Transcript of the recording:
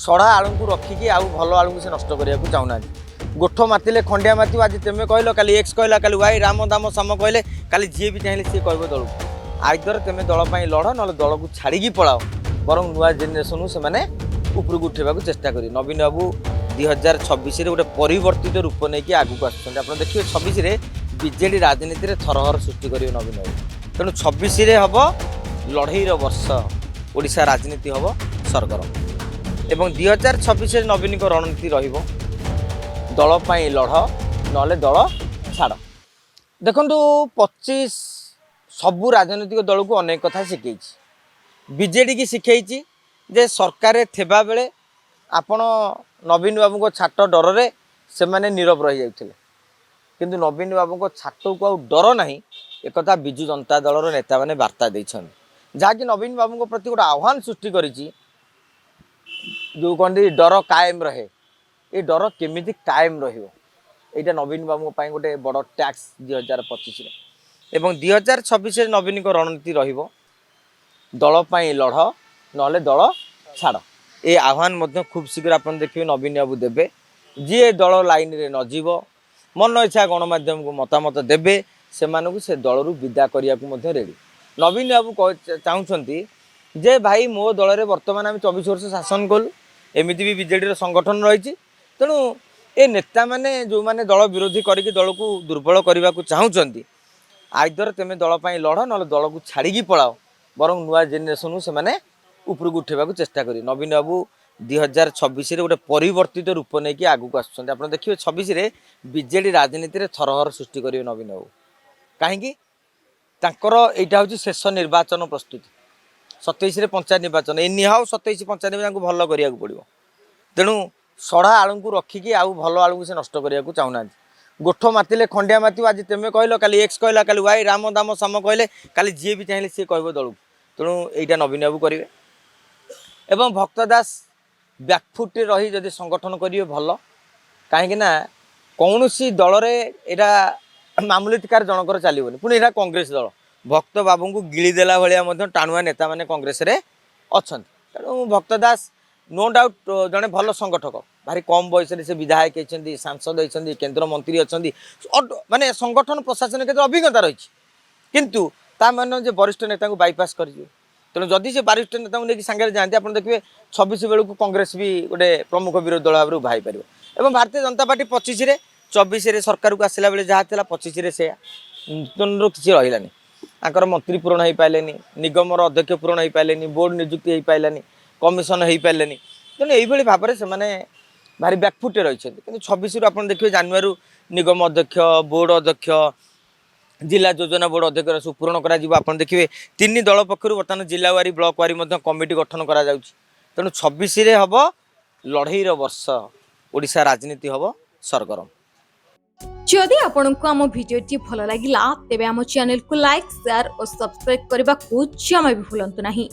सड़ा आलू को रखिकी आउ भल आलू को से नष्ट करने चाहूना गोठ मातिले खंडिया मातिव आज तुम कहल काली एक्स कहला काली वाई राम दाम साम कहले काली जी भी चाहिए सी कह दल आइदर तुम दल लड़ ना दल को छाड़ी पलाओ बर नुआ जेनेरेशन से उपरक उठेबा चेष्टा करी नवीन बाबू 2026 गोटे परिवर्तित रूप नहीं आगू आसुँच आप देखिए 26 बीजेडी राजनीति में थरहर सृष्टि करेंगे नवीन बाबू तेणु 26 हम लड़ईर वर्ष ओडिशा राजनीति हम सरगरम एवं 2026 नवीन को रणनीति रहिबो दल लड़ ना दल छाड़ देखु 25 सबू राजनीतिक दल को अनेक कथा शिखई बीजेडी की शिखई जे सरकार थिबा बेले आपण नवीन बाबू को छाट डर रे से माने नीरव रही जाउथिले किंतु नवीन बाबू को छाट को आ डर नहीं एक विजु जनता दल नेता मैंने वार्ता देछन जहाँकि नवीन बाबू प्रति गोटे आह्वान सृष्टि करिछि जो कहते डर कायम रहे ये डर केमिति कायम रहिबो एटा नवीन बाबू पई गोटे बड़ टैक्स 2025 एवं 2026 नवीन को रणनीति रहिबो दल पई लड़ ना दल छाड़ ए आह्वान मध्य खूब शीघ्र आप देखिए नवीन बाबू देवे जी दल लाइन रे न जीव मन इच्छा गणमाध्यम को मतामत देवे से दल रु विदा करने को रेडी नवीन बाबू चाहते जे भाई मो दल में बर्तमान आम 24 वर्ष शासन कलु एमती भी बीजेडी संगठन रही तेणु ए नेता मैंने जो मैंने दल विरोधी करके दल को दुर्बल करने को चाहते आइदर तुम दल लड़ ना दल को छाड़ी पलाओ बर नुआ जेनेरेशन से उपरक उठेबा चेष्टा करी नवीन बाबू 2026 गोटे परिवर्तित रूप नहीं आगू आसुँच आप देखिए 26 बीजेडी राजनीति में थरहर सृष्टि करेंगे नवीन बाबू कहीं यहाँ हूँ शेष निर्वाचन प्रस्तुति 27 पंचायत निर्वाचन एनी हाउ 27 पंचायत निर्वाचन भल करा पड़ो तेणु सड़ा आलू को रखिकी आउ भल आलू से नष्ट करने चाहूना गोठ मातिले खंडिया मातिव आज तुम कहल काली एक्स कहला काली वाई राम दाम साम कहले काली जी भी चाहिए सी कह दल तेणु यहाँ नवीन बाबू करेंगे एवं भक्त दास बैकफुट रही जदि संगठन करेंगे भल कहीं कौन सी दल यहाँ मामूलिकार जनकर चलनी पुणी यहाँ कांग्रेस दल भक्त बाबू को गिड़ीदेला भाया टाणुआ नेता मैंने कांग्रेस अच्छा तेणु भक्त दास नो डाउट जड़े भल संगठक भारी कम बयस से विधायक होती सांसद होती केन्द्र मंत्री अच्छा माने संगठन प्रशासन क्षेत्र अभिज्ञता रही किंतु ता मान जो वरिष्ठ नेता को बाईपास कर तेणु जदि से वरिष्ठ नेता को लेकिन सांगे जाते आप देखिए 26 बेलू कांग्रेस भी गोटे प्रमुख विरोधी दल भाव उभाई पार और भारतीय जनता पार्टी 25 24 सरकार को आसला बेले जहाँ 25 से नूतन किसी रही आकर मंत्री पूरण हो पारे निगम अध्यक्ष पूरण हो पारे बोर्ड नियुक्ति हो पारानी कमिशन हो पारे तेणु यही भाव में भारी बैकफुटे रही कि 26 आप देखिए जानुआरी निगम अध्यक्ष बोर्ड अध्यक्ष जिला योजना बोर्ड अध्यक्ष सब पूरण कर देखिए 3 दल पक्षर बर्तमान जिलावारी ब्लॉक वारी कमिटी गठन करा तेणु 26 हम लड़ईर वर्ष ओडिशा राजनीति हम सरगरम जदि आपंक आम भिडी भल लगा तेब आम चैनल को लाइक शेयर और सब्सक्राइब करने को जमा भी भूलु नहीं।